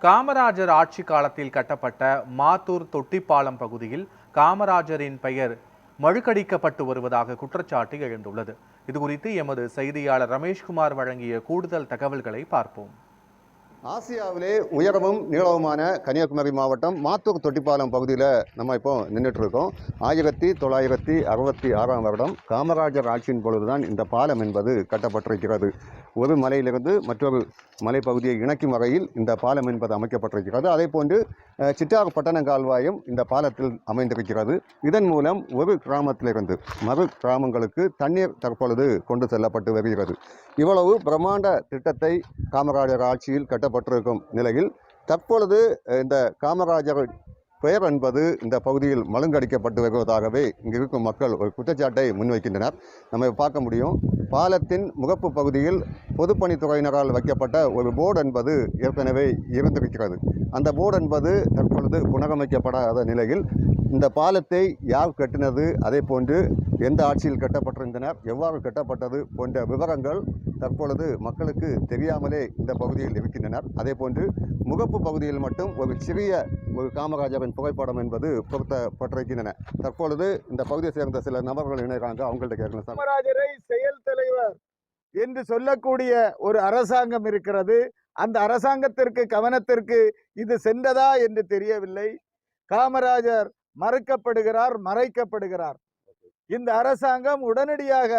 காமராஜர் ஆட்சி காலத்தில் கட்டப்பட்ட மாத்தூர் தொட்டிப்பாலம் பகுதியில் காமராஜரின் பெயர் மழுக்கடிக்கப்பட்டு வருவதாக குற்றச்சாட்டு எழுந்துள்ளது. இதுகுறித்து எமது செய்தியாளர் ரமேஷ்குமார் வழங்கிய கூடுதல் தகவல்களை பார்ப்போம். ஆசியாவிலே உயரமும் நீளவுமான கன்னியாகுமரி மாவட்டம் மாத்தூர் தொட்டிப்பாலம் பகுதியில் நம்ம இப்போ நின்றுட்டு இருக்கோம். 1966ஆம் வருடம் காமராஜர் ஆட்சியின் பொழுதுதான் இந்த பாலம் என்பது கட்டப்பட்டிருக்கிறது. ஒரு மலையிலிருந்து மற்றொரு மலைப்பகுதியை இணைக்கும் வகையில் இந்த பாலம் என்பது அமைக்கப்பட்டிருக்கிறது. அதே போன்று சிட்டார் பட்டண கால்வாயும் இந்த பாலத்தில் அமைந்திருக்கிறது. இதன் மூலம் ஒரு கிராமத்திலிருந்து மறு கிராமங்களுக்கு தண்ணீர் தற்பொழுது கொண்டு செல்லப்பட்டு வருகிறது. இவ்வளவு பிரம்மாண்ட திட்டத்தை காமராஜர் ஆட்சியில் கட்டப்பட்டிருக்கும் நிலையில் தற்பொழுது இந்த காமராஜர் பெயர் என்பது இந்த பகுதியில் மழுங்கடிக்கப்பட்டு வருவதாகவே இங்கு இருக்கும் மக்கள் ஒரு குற்றச்சாட்டை முன்வைக்கின்றனர். நம்ம பார்க்க முடியும், பாலத்தின் முகப்பு பகுதியில் பொதுப்பணித்துறையினரால் வைக்கப்பட்ட ஒரு போர்டு என்பது ஏற்கனவே இருந்திருக்கிறது. அந்த போர்டு என்பது தற்பொழுது புனரமைக்கப்படாத நிலையில் இந்த பாலத்தை யார் கட்டினது, அதே போன்று எந்த ஆட்சியில் கட்டப்பட்டிருந்தனர், எவ்வாறு கட்டப்பட்டது போன்ற விவரங்கள் தற்பொழுது மக்களுக்கு தெரியாமலே இந்த பகுதியில் இருக்கின்றனர். அதே போன்று முகப்பு பகுதியில் மட்டும் ஒரு சிறிய ஒரு காமராஜரின் புகைப்படம் என்பது பொருத்தப்பட்டிருக்கின்றன. தற்பொழுது இந்த பகுதியை சேர்ந்த சில நபர்கள் இணைகிறாங்க, அவங்கள்ட்ட கேட்கலாம். காமராஜரை செயல் தலைவர் என்று சொல்லக்கூடிய ஒரு அரசாங்கம் இருக்கிறது. அந்த அரசாங்கத்திற்கு கவனத்திற்கு இது சென்றதா என்று தெரியவில்லை. காமராஜர் மறுக்கப்படுகிறார், மறைக்கப்படுகிறார். இந்த அரசாங்கம் உடனடியாக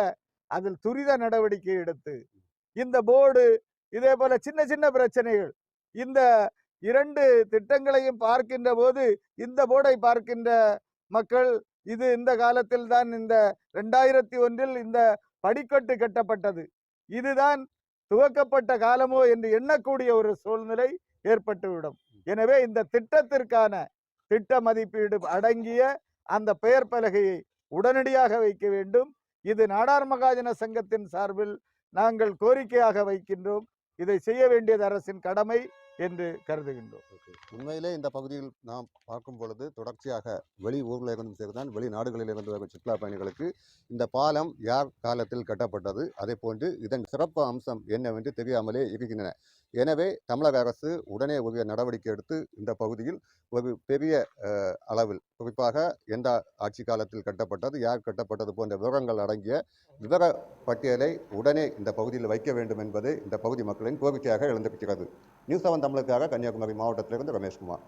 அதில் துரித நடவடிக்கை எடுத்து இந்த போர்டு, இதே போல சின்ன சின்ன பிரச்சனைகள், இந்த இரண்டு திட்டங்களையும் பார்க்கின்ற போது இந்த போர்டை பார்க்கின்ற மக்கள் இது இந்த காலத்தில் தான், இந்த 2001 இந்த படிக்கட்டு கட்டப்பட்டது, இதுதான் துவக்கப்பட்ட காலமோ என்று எண்ணக்கூடிய ஒரு சூழ்நிலை ஏற்பட்டுவிடும். எனவே இந்த திட்டத்திற்கான திட்ட மதிப்பீடு அடங்கிய அந்த பெயர் பலகையை உடனடியாக வைக்க வேண்டும். இது நாடார் மகாஜன சங்கத்தின் சார்பில் நாங்கள் கோரிக்கையாக வைக்கின்றோம். இதை செய்ய வேண்டியது அரசின் கடமை என்று கருதுகின்றோம். உண்மையிலே இந்த பகுதியில் நாம் பார்க்கும் பொழுது தொடர்ச்சியாக வெளி ஊரில் இருந்தும் சரிதான், வெளிநாடுகளில் இருந்து வரும் சுற்றுலா பயணிகளுக்கு இந்த பாலம் யார் காலத்தில் கட்டப்பட்டது, அதே போன்று இதன் சிறப்பு அம்சம் என்னவென்று தெரியாமலே இருக்கின்றன. எனவே தமிழக அரசு உடனே உரிய நடவடிக்கை எடுத்து இந்த பகுதியில் ஒரு பெரிய அளவில், குறிப்பாக எந்த ஆட்சி காலத்தில் கட்டப்பட்டது, யார் கட்டப்பட்டது போன்ற விவரங்கள் அடங்கிய விவர பட்டியலை உடனே இந்த பகுதியில் வைக்க வேண்டும் என்பது இந்த பகுதி மக்களின் கோரிக்கையாக எழுந்திருக்கிறது. நியூஸ் 7 தமிழுக்காக கன்னியாகுமரி மாவட்டத்திலிருந்து ரமேஷ்குமார்.